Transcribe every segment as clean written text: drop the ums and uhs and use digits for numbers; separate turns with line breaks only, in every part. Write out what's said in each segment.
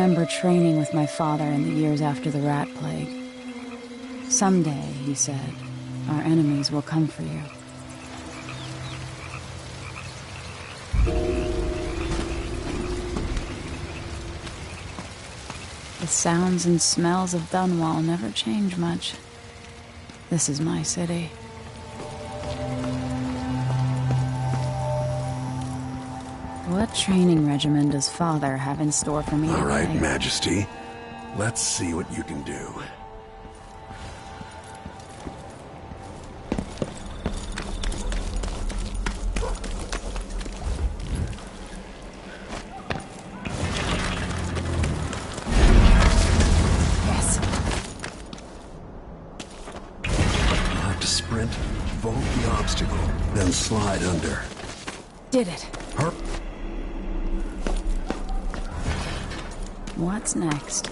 remember training with my father in the years after the rat plague. Someday, he said, our enemies will come for you. The sounds and smells of Dunwall never change much. This is my city. What training regimen does Father have in store for me today?
All right, Majesty. Let's see what you can do.
Yes.
You'll have to sprint, vault the obstacle, then slide under.
Did it.
Her.
What's next?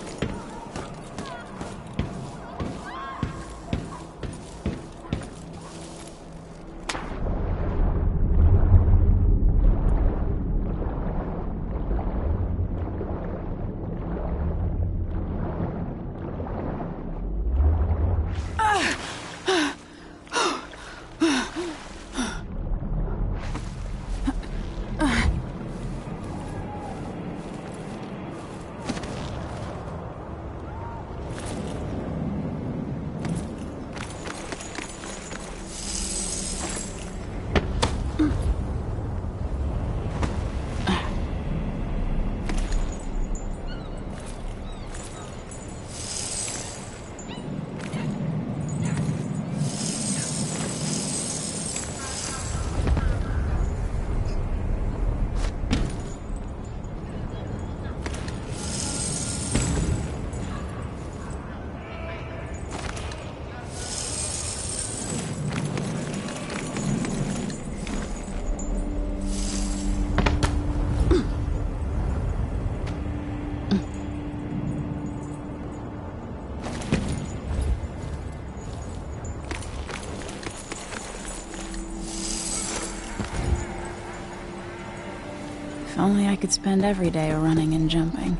If only I could spend every day running and jumping.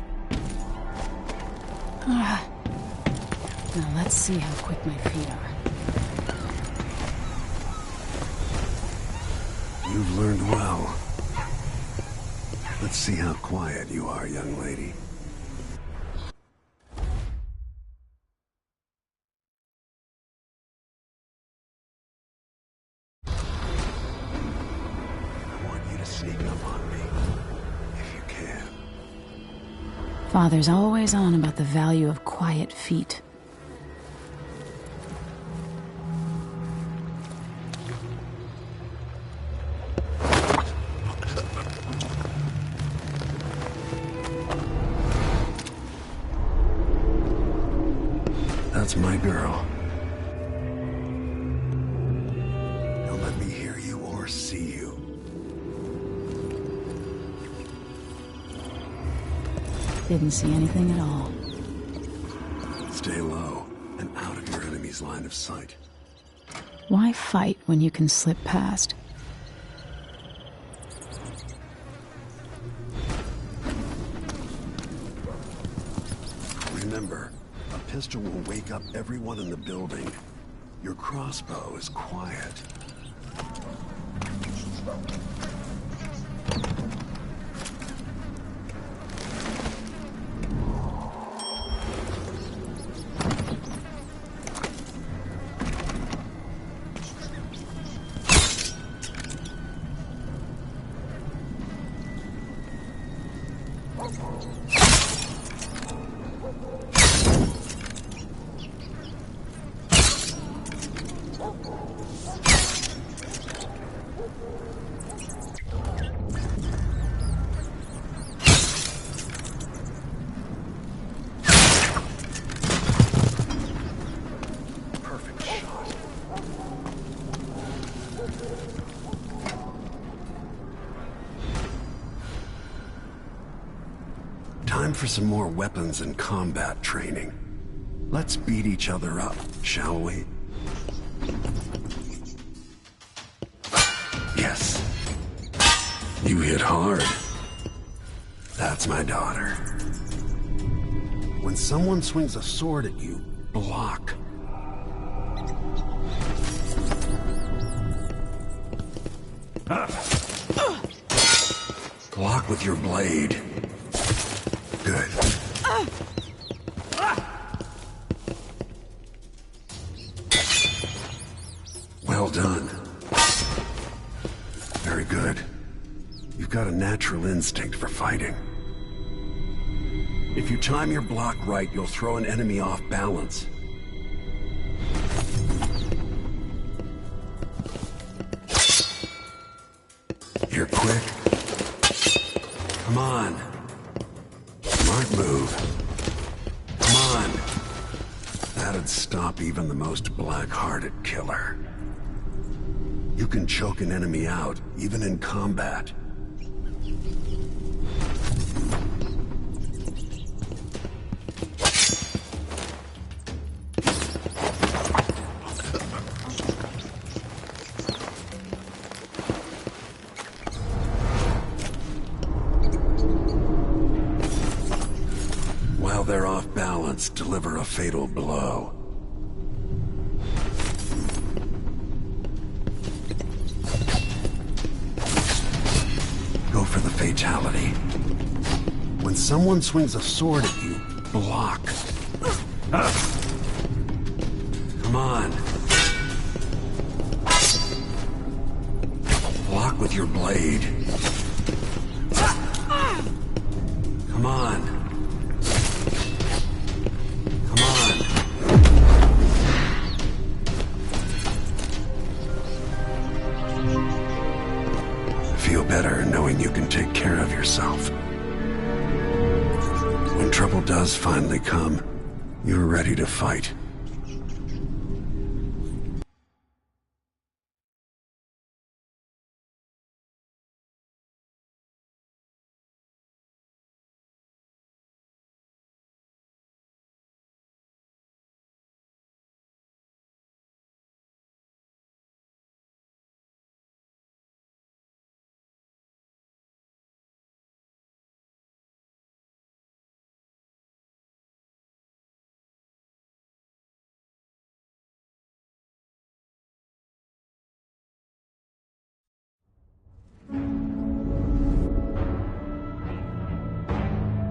Now let's see how quick my feet are.
You've learned well. Let's see how quiet you are, young lady. I want you to sneak up on me, if you can.
Father's always on about the value of quiet feet.
That's my girl. Don't let me hear you or see you.
Didn't see anything at all.
Stay low and out of your enemy's line of sight.
Why fight when you can slip past?
Remember, a pistol will wake up everyone in the building. Your crossbow is quiet. Time for some more weapons and combat training. Let's beat each other up, shall we? Yes. You hit hard. That's my daughter. When someone swings a sword at you, block. Block with your blade. Good. Well done. Very good. You've got a natural instinct for fighting. If you time your block right, you'll throw an enemy off balance. You're quick. Come on. Smart move. Come on. That'd stop even the most black-hearted killer. You can choke an enemy out, even in combat. While they're off balance, deliver a fatal blow. Go for the fatality. When someone swings a sword at you, block. Come on. Block with your blade. Come on. Feel better knowing you can take care of yourself. When trouble does finally come, you're ready to fight.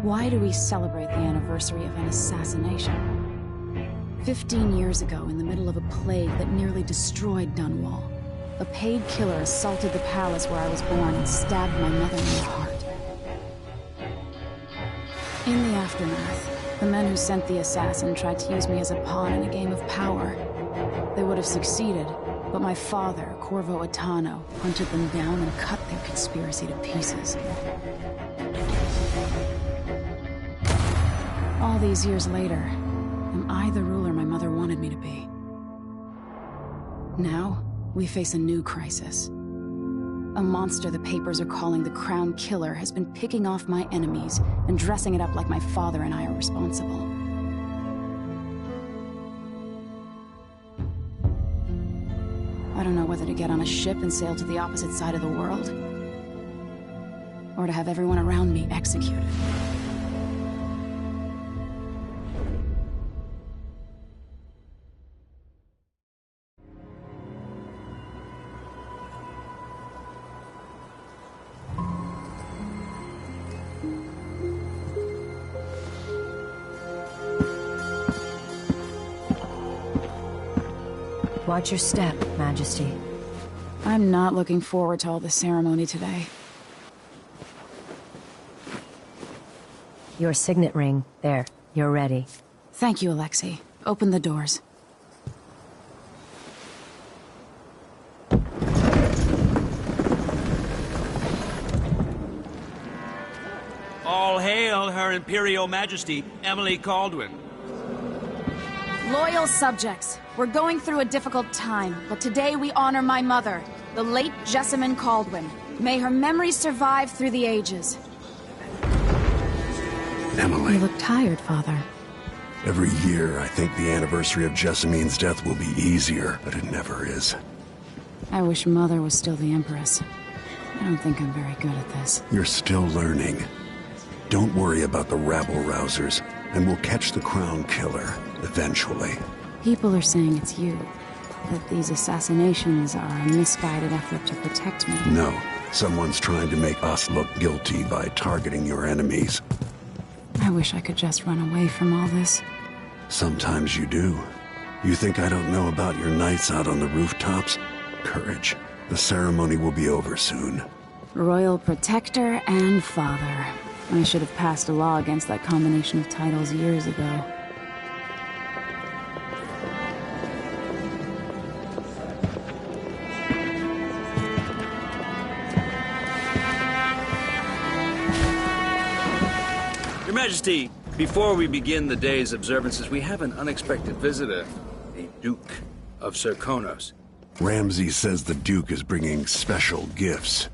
Why do we celebrate the anniversary of an assassination? 15 years ago, in the middle of a plague that nearly destroyed Dunwall, a paid killer assaulted the palace where I was born and stabbed my mother in the heart. In the aftermath, the men who sent the assassin tried to use me as a pawn in a game of power. They would have succeeded, but my father, Corvo Attano, hunted them down and cut their conspiracy to pieces. All these years later, am I the ruler my mother wanted me to be? Now, we face a new crisis. A monster the papers are calling the Crown Killer has been picking off my enemies and dressing it up like my father and I are responsible. I don't know whether to get on a ship and sail to the opposite side of the world, or to have everyone around me executed.
Watch your step, Majesty.
I'm not looking forward to all the ceremony today.
Your signet ring. There. You're ready.
Thank you, Alexei. Open the doors.
All hail Her Imperial Majesty, Emily Caldwin.
Loyal subjects, we're going through a difficult time, but today we honor my mother, the late Jessamine Caldwin. May her memory survive through the ages.
Emily.
You look tired, Father.
Every year, I think the anniversary of Jessamine's death will be easier, but it never is.
I wish Mother was still the Empress. I don't think I'm very good at this.
You're still learning. Don't worry about the rabble-rousers. and we'll catch the Crown Killer, eventually.
People are saying it's you. That these assassinations are a misguided effort to protect me.
No, someone's trying to make us look guilty by targeting your enemies.
I wish I could just run away from all this.
Sometimes you do. You think I don't know about your nights out on the rooftops? Courage. The ceremony will be over soon.
Royal Protector and Father. I should have passed a law against that combination of titles years ago.
Your Majesty, before we begin the day's observances, we have an unexpected visitor, the Duke of Serkonos.
Ramsey says the Duke is bringing special gifts.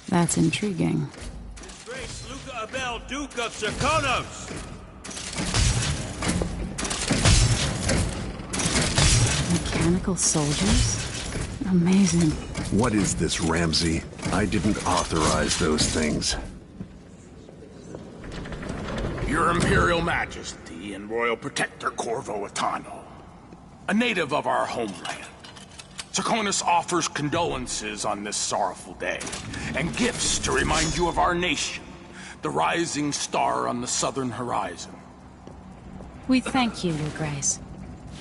That's intriguing.
His Grace Luca Abel, Duke of Serkonos!
Mechanical soldiers? Amazing.
What is this, Ramsey? I didn't authorize those things.
Your Imperial Majesty and Royal Protector Corvo Atano, a native of our homeland. Serkonos offers condolences on this sorrowful day, and gifts to remind you of our nation, the rising star on the southern horizon.
We thank you, Your Grace.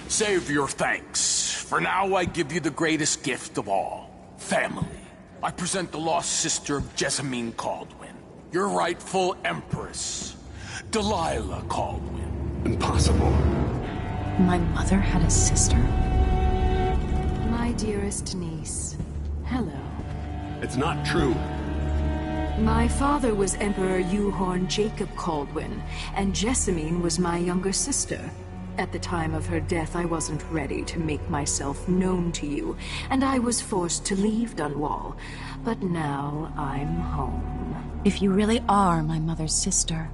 Save your thanks. For now, I give you the greatest gift of all, family. I present the lost sister of Jessamine Caldwin, your rightful Empress, Delilah Caldwin.
Impossible.
My mother had a sister?
My dearest niece, hello.
It's not true.
My father was Emperor Yuhorn Jacob Caldwin, and Jessamine was my younger sister. At the time of her death, I wasn't ready to make myself known to you, and I was forced to leave Dunwall. But now I'm home.
If you really are my mother's sister,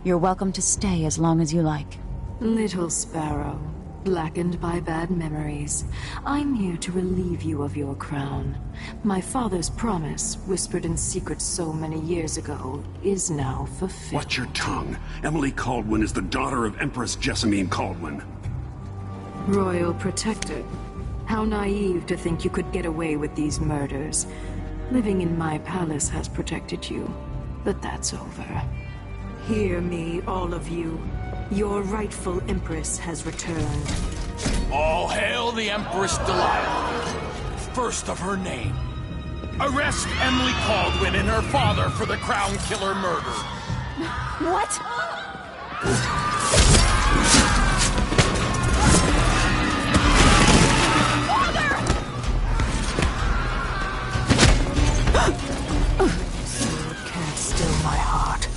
you're welcome to stay as long as you like.
Little sparrow, blackened by bad memories, I'm here to relieve you of your crown. My father's promise, whispered in secret so many years ago, is now fulfilled.
Watch your tongue. Emily Caldwin is the daughter of Empress Jessamine Caldwin.
Royal Protector, how naive to think you could get away with these murders. Living in my palace has protected you, but that's over. Hear me, all of you. Your rightful Empress has returned.
All hail the Empress Delilah, first of her name. Arrest Emily Caldwin and her father for the Crown Killer murder.
What?
Sword can't still my heart.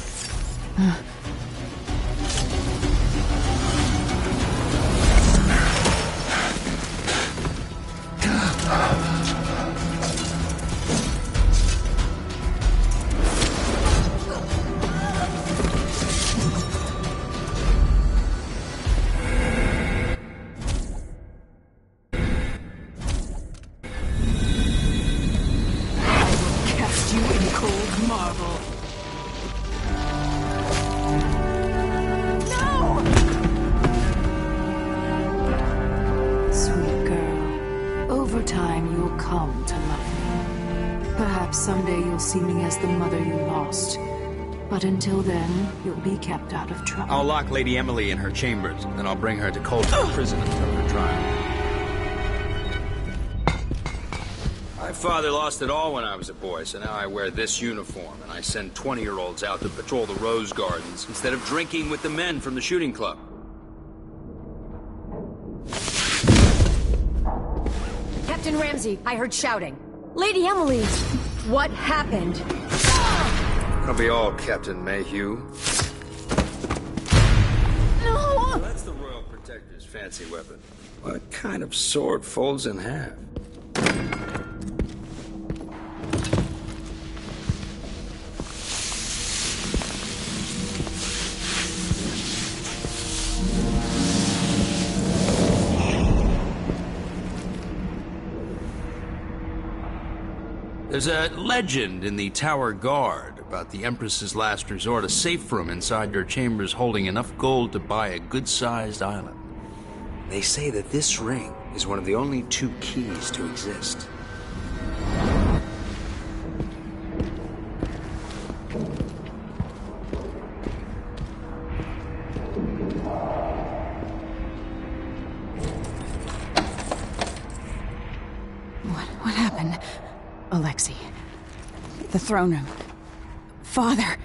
Cast you in cold marble. Sweet girl, over time you'll come to love me. Perhaps someday you'll see me as the mother you lost. But until then, you'll be kept out of trouble.
I'll lock Lady Emily in her chambers, then I'll bring her to Coldstream Prison until her trial. My father lost it all when I was a boy, so now I wear this uniform, and I send 20-year-olds out to patrol the rose gardens instead of drinking with the men from the shooting club.
Captain Ramsey, I heard shouting. Lady Emily, what happened?
I'll be all, Captain Mayhew.
No!
So that's the Royal Protector's fancy weapon. What kind of sword folds in half? There's a legend in the Tower Guard about the Empress's last resort, a safe room inside your chambers holding enough gold to buy a good-sized island. They say that this ring is one of the only 2 keys to exist.
What happened? Alexei. The throne room. Father!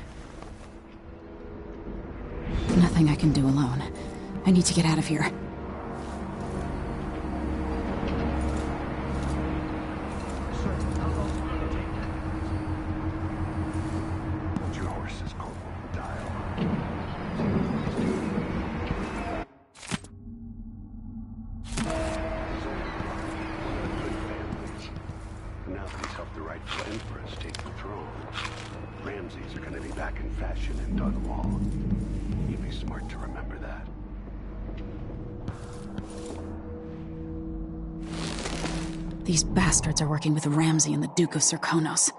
Nothing I can do alone. I need to get out of here.
Hold your horses, Corporal. Dial. Now that he's helped the right Empress take the throne, Ramses are going to be back in fashion in Dunwall. You'd be smart to remember that.
These bastards are working with Ramsay and the Duke of Serkonos.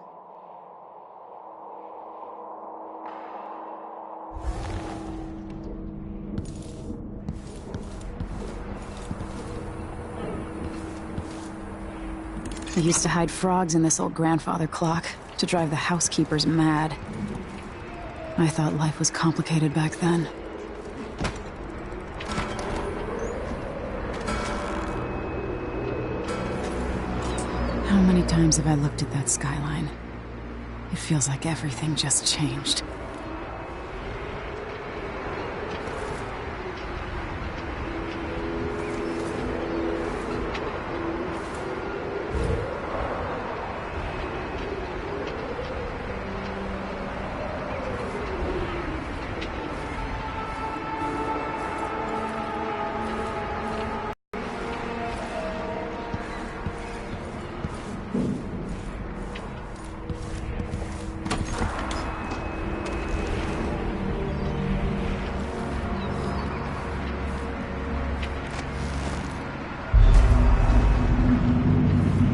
They used to hide frogs in this old grandfather clock to drive the housekeepers mad. I thought life was complicated back then. How many times have I looked at that skyline? It feels like everything just changed.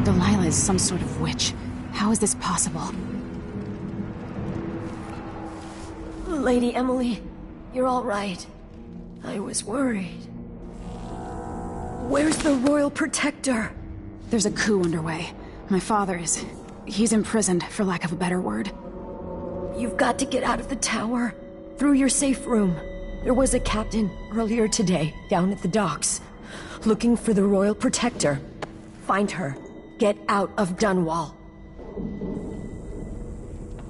Delilah is some sort of witch. How is this possible?
Lady Emily, you're all right. I was worried. Where's the Royal Protector?
There's a coup underway. My father is... he's imprisoned, for lack of a better word.
You've got to get out of the tower. Through your safe room. There was a captain earlier today, down at the docks. Looking for the Royal Protector. Find her. Get out of Dunwall.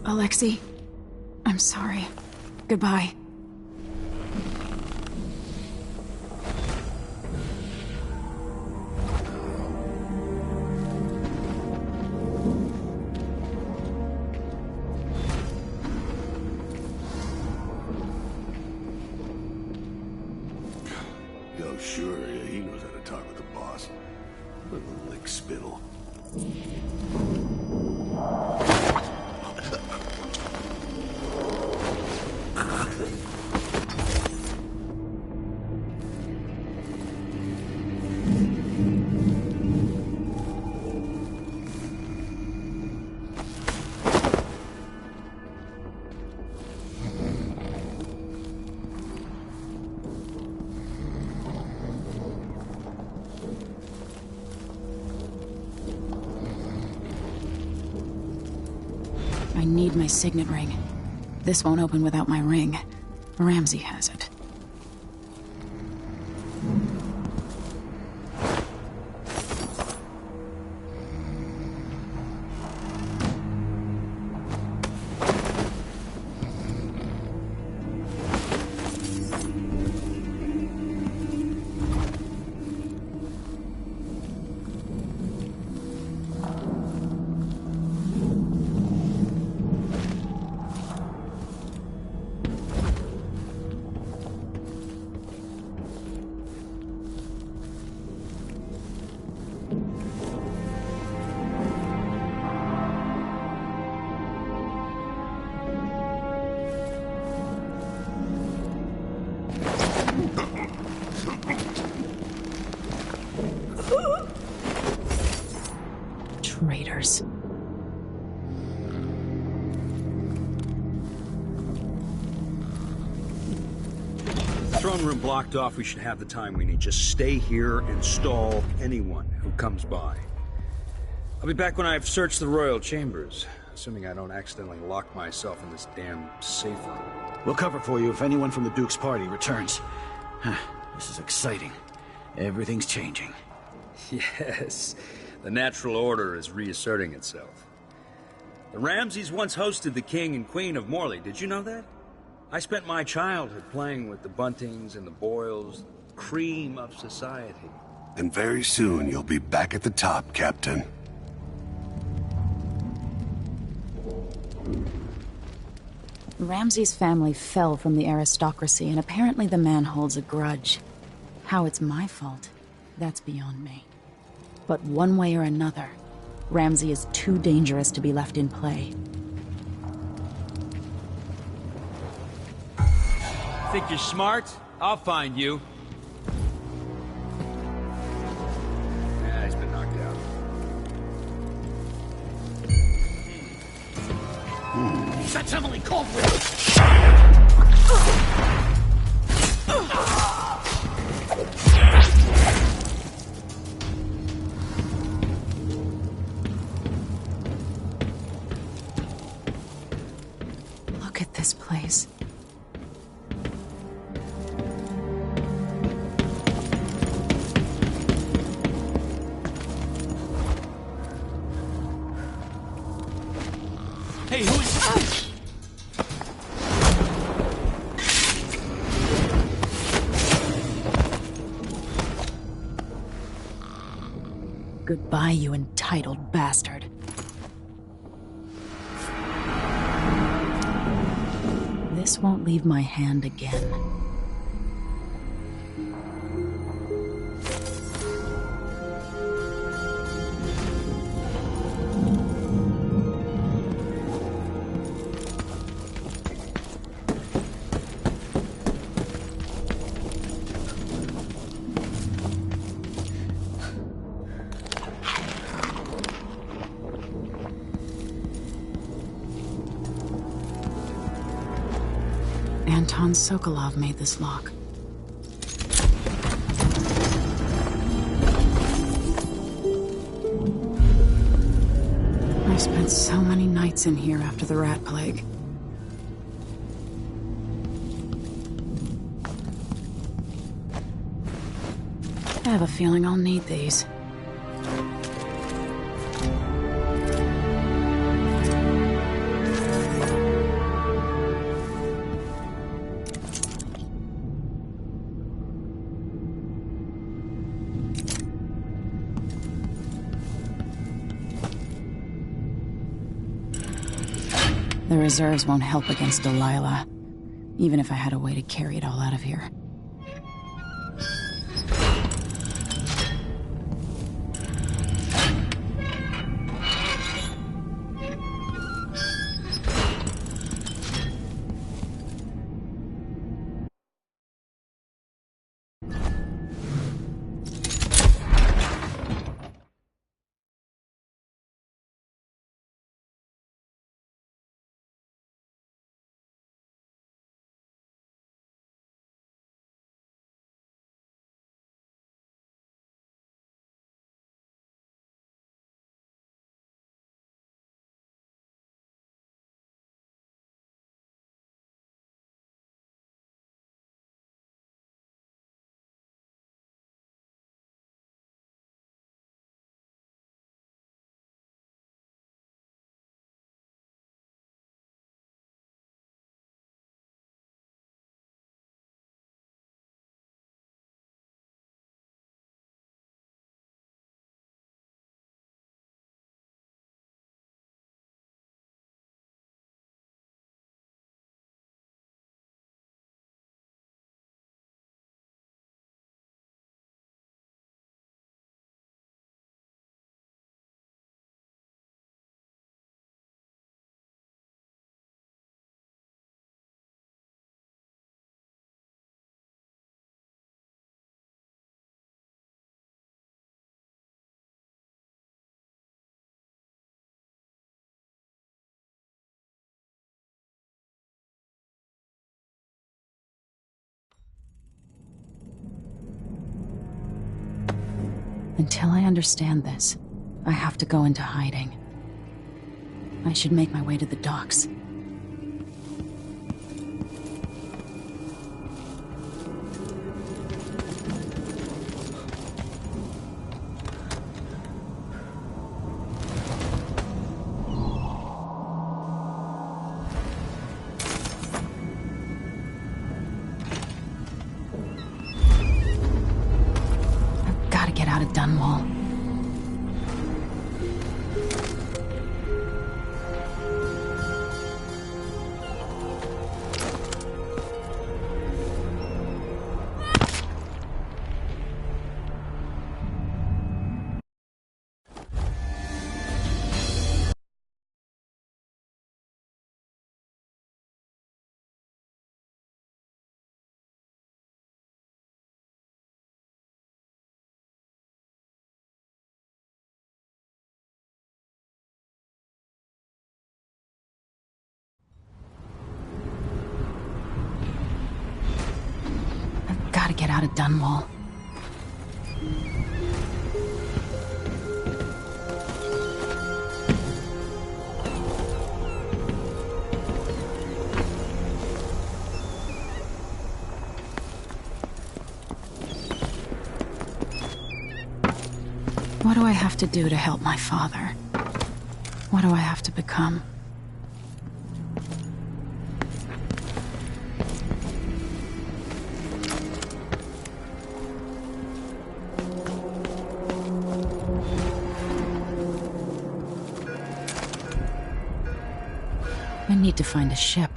Alexei, I'm sorry. Goodbye.
Yo, sure, yeah, he knows how to talk with the boss. Little lick spittle.
I need my signet ring. This won't open without my ring. Ramsay has it. Traitors.
throne room blocked off, we should have the time we need. Just stay here and stall anyone who comes by. I'll be back when I've searched the royal chambers, assuming I don't accidentally lock myself in this damn safe room.
We'll cover for you if anyone from the Duke's party returns. This is exciting. Everything's changing.
Yes, the natural order is reasserting itself. The Ramseys once hosted the King and Queen of Morley, did you know that? I spent my childhood playing with the Buntings and the Boyles, cream of society.
And very soon you'll be back at the top, Captain.
Ramsey's family fell from the aristocracy, and apparently the man holds a grudge. How it's my fault, that's beyond me. But one way or another, Ramsey is too dangerous to be left in play.
Think you're smart? I'll find you. Yeah, he's been knocked out.
That's Emily Caldwell!
Look at this place.
Hey, who is...
Goodbye, you entitled bastard. This won't leave my hand again. Anton Sokolov made this lock. I spent so many nights in here after the rat plague. I have a feeling I'll need these. The reserves won't help against Delilah, even if I had a way to carry it all out of here. Until I understand this, I have to go into hiding. I should make my way to the docks. I've got to get out of Dunwall. Gotta get out of Dunwall. What do I have to do to help my father? What do I have to become? I need to find a ship.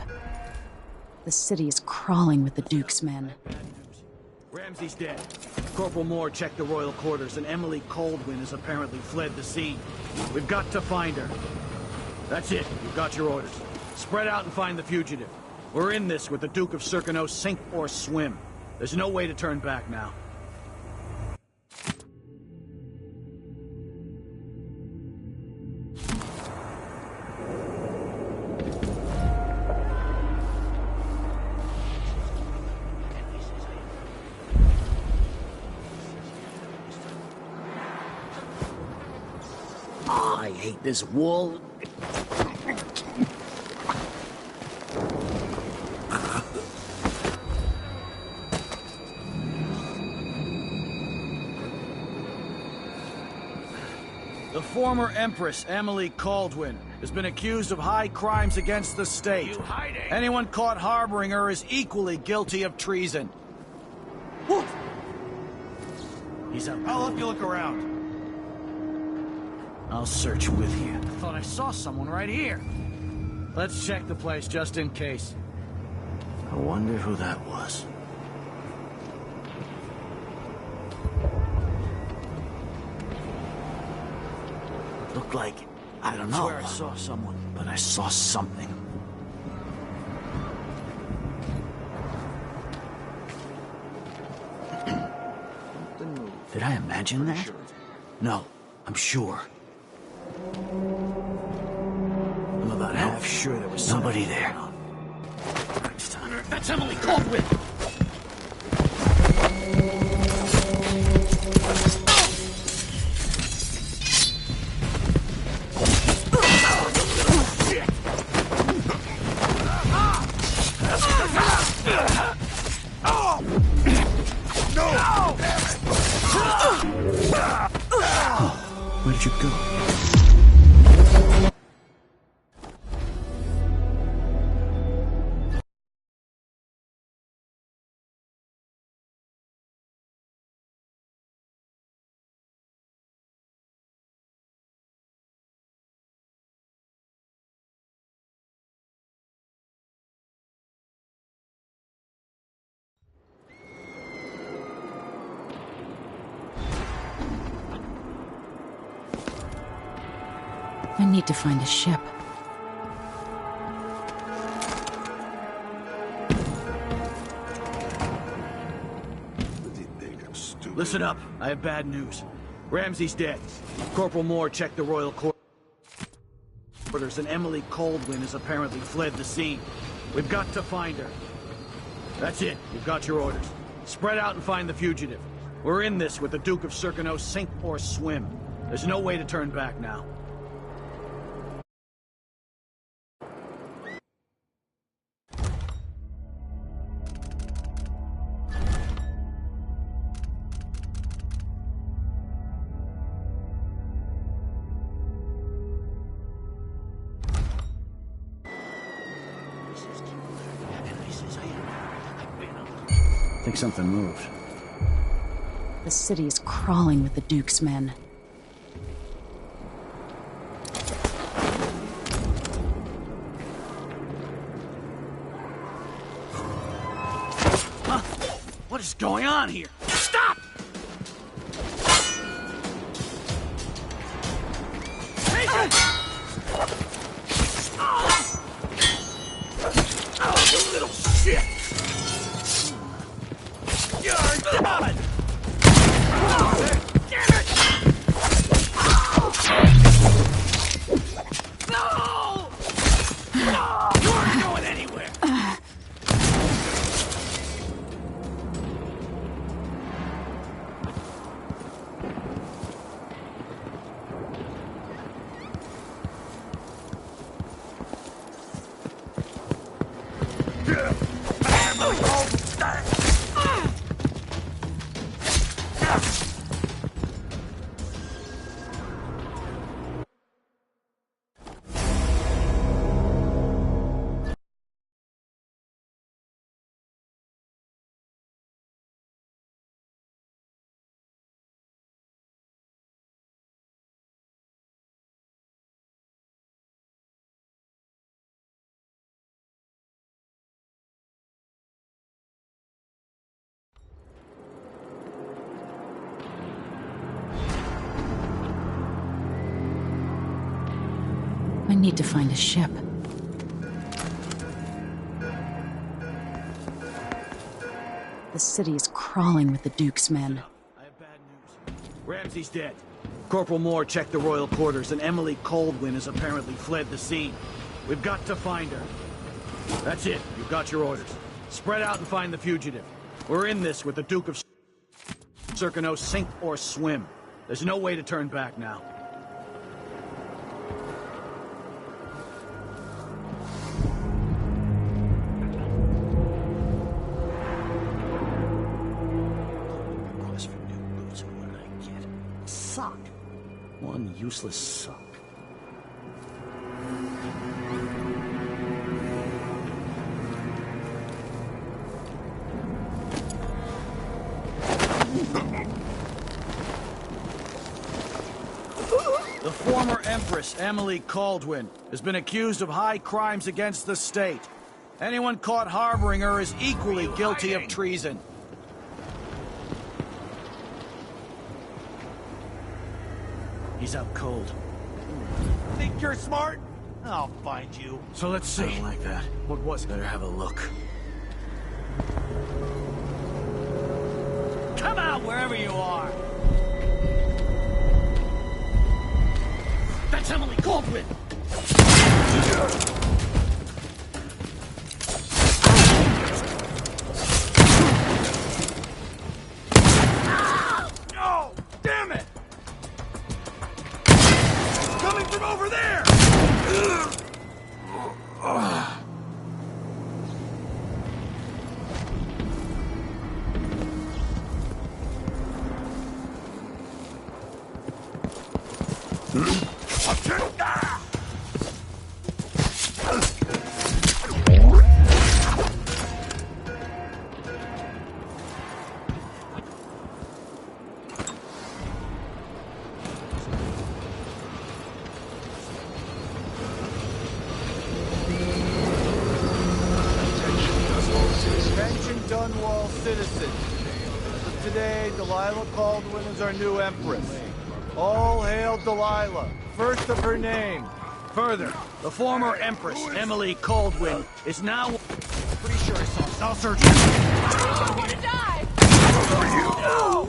The city is crawling with the Duke's men.
Ramsey's dead. Corporal Moore checked the royal quarters, and Emily Coldwin has apparently fled the scene. We've got to find her. That's it. You've got your orders. Spread out and find the fugitive. We're in this with the Duke of Circano, sink or swim. There's no way to turn back now. I hate this wall. The former Empress, Emily Caldwin, has been accused of high crimes against the state.
You hiding?
Anyone caught harboring her is equally guilty of treason. Whoop! He's out.
I'll help you look around.
I'll search with you. Thought I saw someone right here. Let's check the place just in case. I wonder who that was. Looked like, I don't know. I swear I saw someone, but I saw something. Did I imagine that? No, I'm sure. I'm about half sure there was somebody there. That's Emily Caldwin! Where did you go?
I need to find a ship.
Listen up. I have bad news. Ramsey's dead. Corporal Moore checked the royal quarters, and Emily Coldwin has apparently fled the scene. We've got to find her. That's it. You've got your orders. Spread out and find the fugitive. We're in this with the Duke of Circano, sink or swim. There's no way to turn back now. I think something moved.
The city is crawling with the Duke's men.
Huh? What is going on here? Stop! Take it! Oh, you little shit! You're done! Damn it! No! You aren't going anywhere!
I need to find a ship. The city is crawling with the Duke's men.
I have bad news. Ramsey's dead. Corporal Moore checked the royal quarters, and Emily Coldwin has apparently fled the scene. We've got to find her. That's it. You've got your orders. Spread out and find the fugitive. We're in this with the Duke of Circano, sink or swim. There's no way to turn back now.
Suck.
One useless suck. The former Empress, Emily Caldwin, has been accused of high crimes against the state. Anyone caught harboring her is equally guilty of treason. He's out cold.
Think you're smart? I'll find you.
So let's see. I don't like that. What was it? Better have a look.
Come out wherever you are.
That's Emily Caldwin!
No! Damn it! It's coming from over there!
Dunwall citizens. As of today, Delilah Caldwin is our new empress. All hail Delilah, first of her name.
Further, the former Empress, Emily Caldwin, is now... Pretty sure I saw... I'll search you.
I'm gonna die!
No!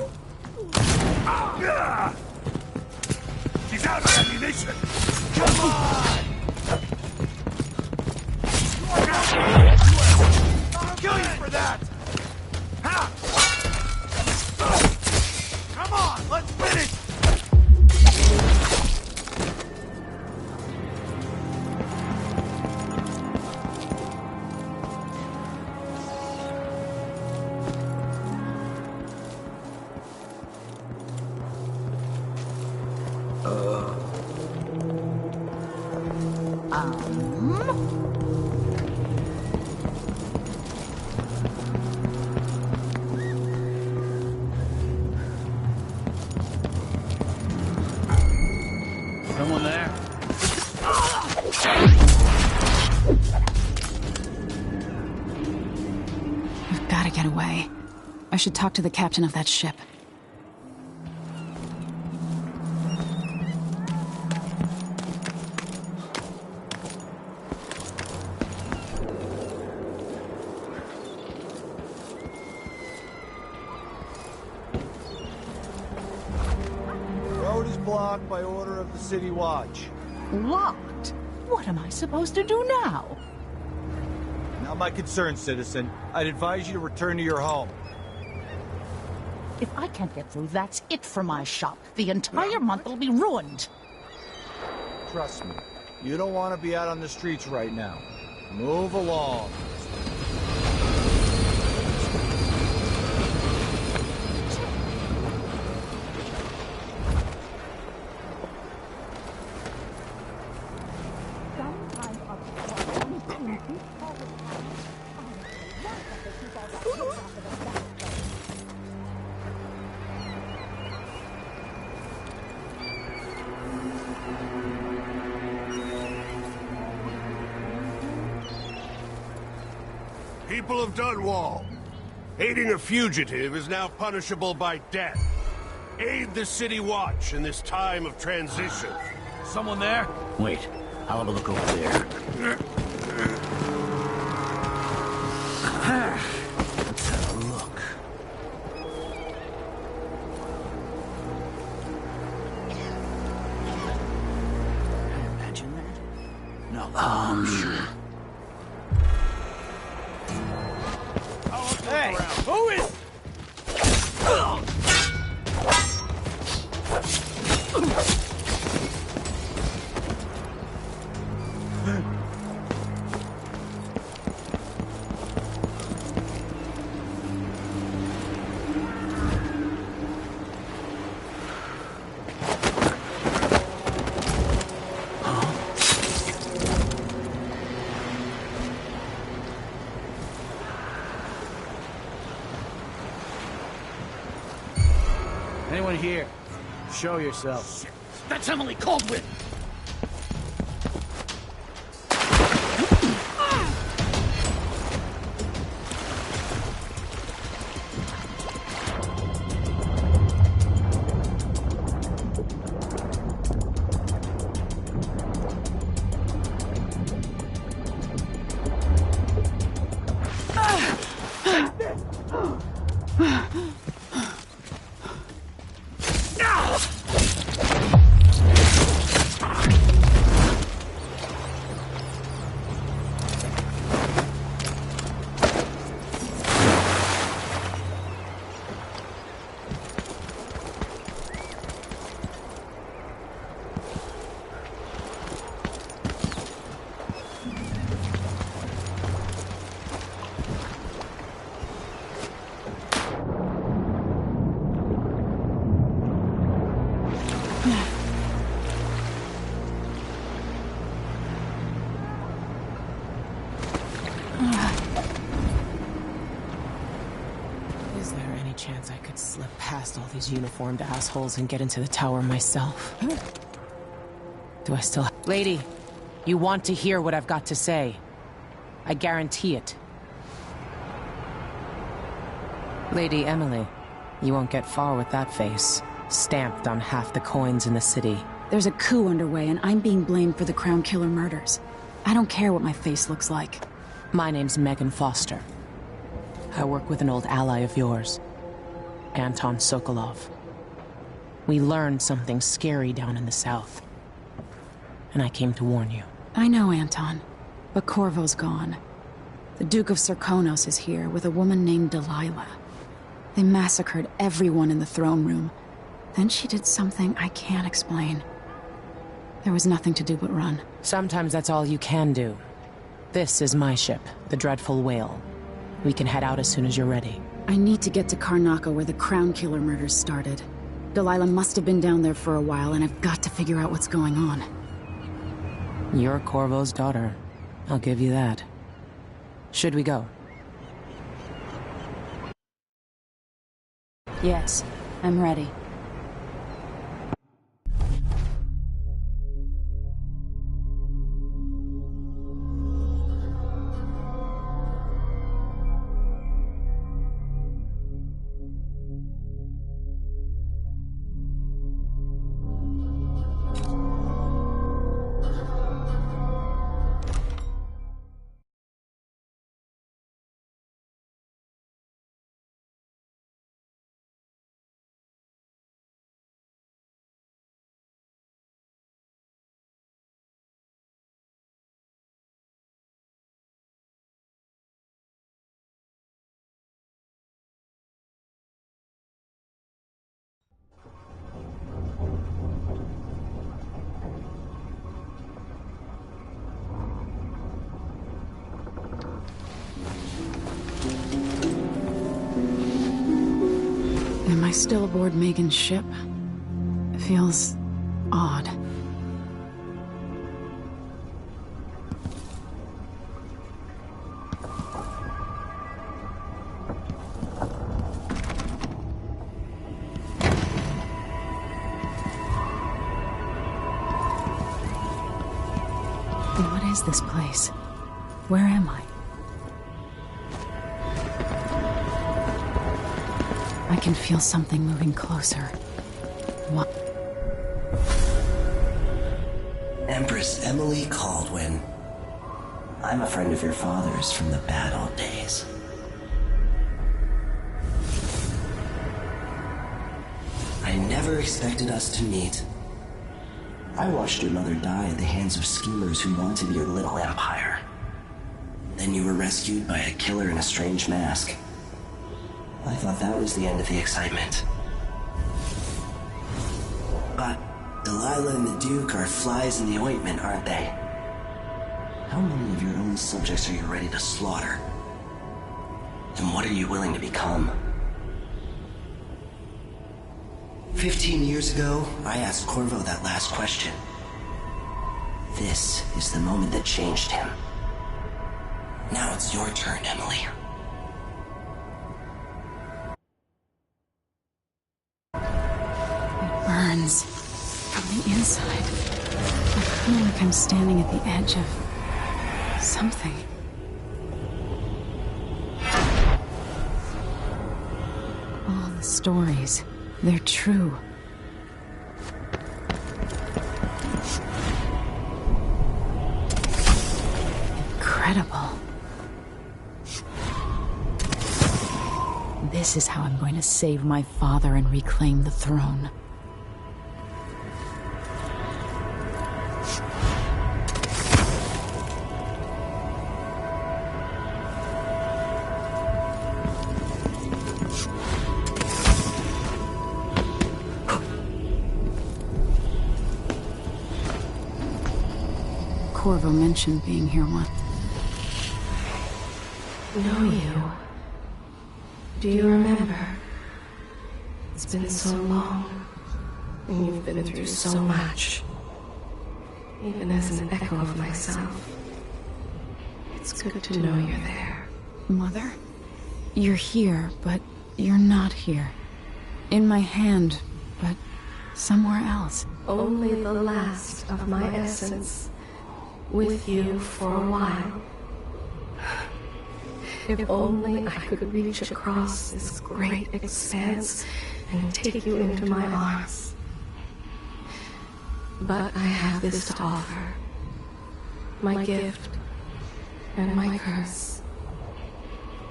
She's out of ammunition! Come on! I'll kill you for that! Ha!
Someone there?
We've got to get away. I should talk to the captain of that ship.
Road is blocked by order of the City Watch.
Locked? What am I supposed to do now?
Not my concern, citizen. I'd advise you to return to your home.
If I can't get through, that's it for my shop. The entire month will be ruined.
Trust me, you don't want to be out on the streets right now. Move along.
People of Dunwall, aiding a fugitive is now punishable by death. Aid the City Watch in this time of transition.
Someone there? Wait, I'll have a look over there. Let's have a look. Can I imagine that? No, I'm sure.
Hey, who is...
Anyone here? Show yourself.
Shit. That's Emily Caldwin!
Is there any chance I could slip past all these uniformed assholes and get into the tower myself? Do I still... Lady, you want to hear what I've got to say. I guarantee it. Lady Emily, you won't get far with that face. Stamped on half the coins in the city.
There's a coup underway, and I'm being blamed for the Crown Killer murders. I don't care what my face looks like.
My name's Megan Foster. I work with an old ally of yours, Anton Sokolov. We learned something scary down in the south, and I came to warn you.
I know, Anton, but Corvo's gone. The Duke of Serkonos is here with a woman named Delilah. They massacred everyone in the throne room. Then she did something I can't explain. There was nothing to do but run.
Sometimes that's all you can do. This is my ship, the Dreadful Whale. We can head out as soon as you're ready.
I need to get to Karnaca where the Crown Killer murders started. Delilah must have been down there for a while, and I've got to figure out what's going on.
You're Corvo's daughter. I'll give you that. Should we go?
Yes, I'm ready. Am I still aboard Megan's ship? It feels odd. What is this place? Where am I? I can feel something moving closer. What?
Empress Emily Caldwin. I'm a friend of your father's from the bad old days. I never expected us to meet. I watched your mother die at the hands of schemers who wanted your little empire. Then you were rescued by a killer in a strange mask. I thought that was the end of the excitement. But Delilah and the Duke are flies in the ointment, aren't they? How many of your own subjects are you ready to slaughter? And what are you willing to become? 15 years ago, I asked Corvo that last question. This is the moment that changed him. Now it's your turn, Emily.
It burns from the inside. I feel like I'm standing at the edge of something. All the stories, they're true. Incredible. This is how I'm going to save my father and reclaim the throne. Corvo mentioned being here once.
Know you. Do you remember? It's been so long, and you've been through so much. Even as an echo of myself, it's good to know you're there.
Mother? You're here, but you're not here. In my hand, but somewhere else.
Only the last of my essence. With you for a while. If only I could reach across this great expanse and take you into my arms. But I have this to offer. My gift and my curse.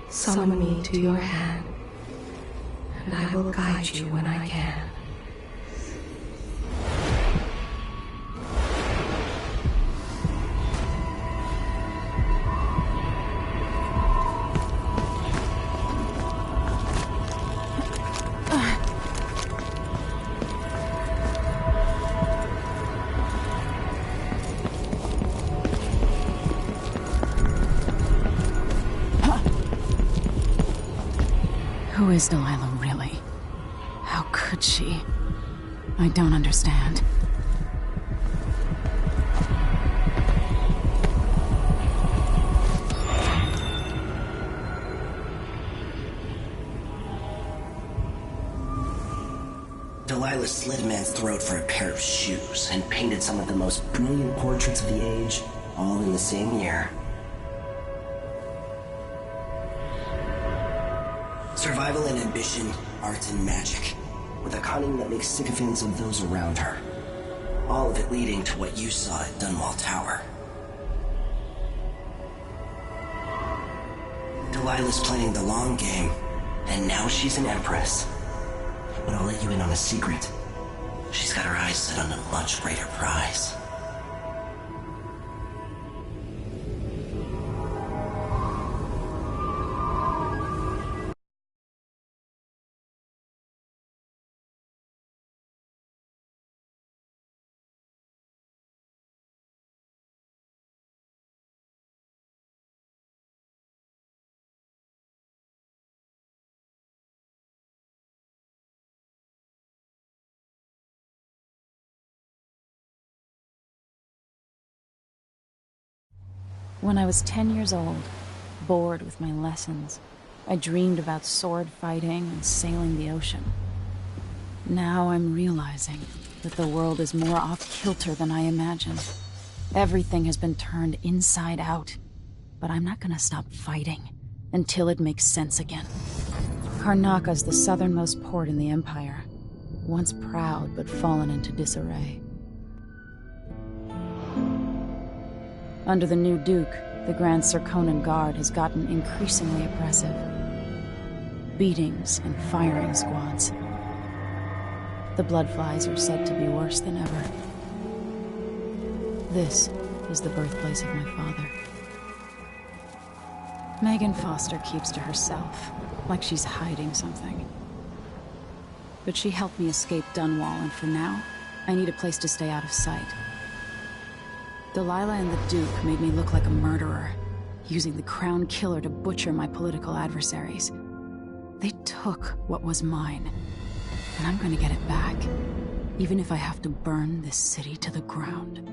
Summon me to your hand, and I will guide you when I can.
Who is Delilah really? How could she? I don't understand.
Delilah slit a man's throat for a pair of shoes and painted some of the most brilliant portraits of the age, all in the same year. Survival and ambition, art and magic, with a cunning that makes sycophants of those around her. All of it leading to what you saw at Dunwall Tower. Delilah's playing the long game, and now she's an empress. But I'll let you in on a secret. She's got her eyes set on a much greater prize.
When I was 10 years old, bored with my lessons, I dreamed about sword fighting and sailing the ocean. Now I'm realizing that the world is more off-kilter than I imagined. Everything has been turned inside out, but I'm not gonna stop fighting until it makes sense again. Karnaka's the southernmost port in the Empire, once proud but fallen into disarray. Under the new Duke, the Grand Serkonan Guard has gotten increasingly oppressive. Beatings and firing squads. The Bloodflies are said to be worse than ever. This is the birthplace of my father. Megan Foster keeps to herself, like she's hiding something. But she helped me escape Dunwall, and for now, I need a place to stay out of sight. Delilah and the Duke made me look like a murderer, using the Crown Killer to butcher my political adversaries. They took what was mine, and I'm gonna get it back, even if I have to burn this city to the ground.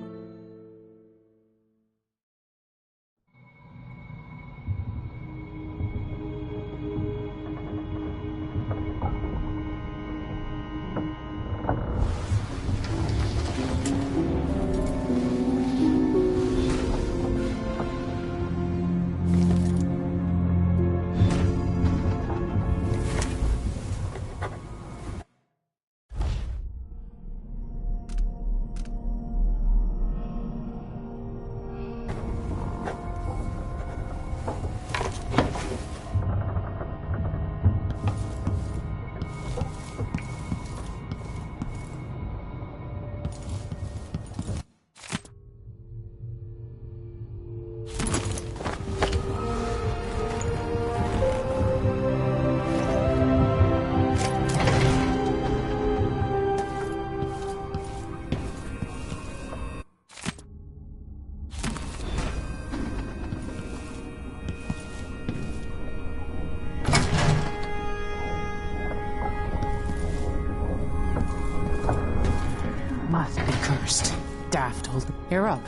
Must be cursed. Daft old. You're up.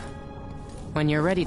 When you're ready.